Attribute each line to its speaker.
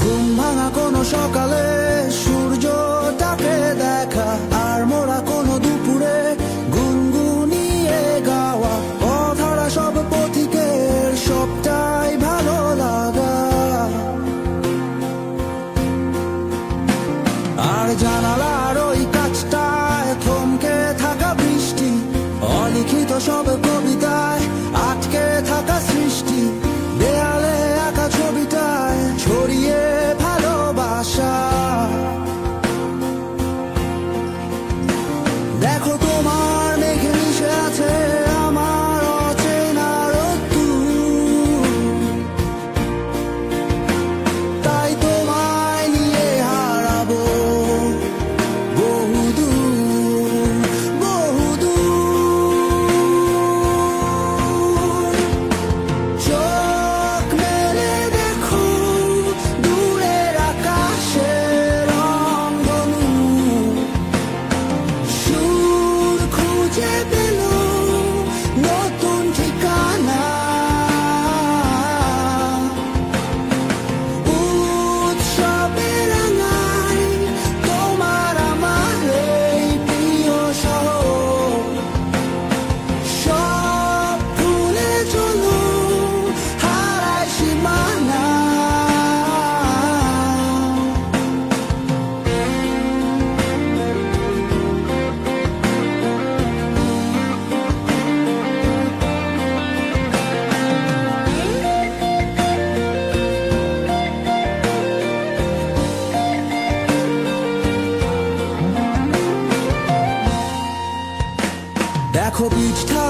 Speaker 1: ঘুম ভাঙা কোনো সকালে সূর্যটাকে দেখা, আর মোরা কোনো দুপুরে গুনগুনিয়ে গাওয়া অধরা সব পথিকের সবটাই ভালো লাগা। আর জানালার ওই কাছটায় থমকে থাকা বৃষ্টি, অলিখিত সব কবিতায় আটকে থাকা সৃষ্টি, দেয়ালে আঁকা ছবিটায় ছড়িয়ে ভালোবাসা। দেখো তোমার মেঘে মিশে আছে আমার অচেনা রোদ্দুর, তাই তোমায় নিয়ে হারাবো বহুদূর বহুদূর। চোখ মেলে দেখো দূরের আকাশের রংধনু, সুর খুঁজে পেল নতুন ঠিকানা। উৎসবে রাঙায় তোমার আমার এই প্রিয় শহর, সব ভুলে চলো হারায় সীমানা। দেখো বীজটা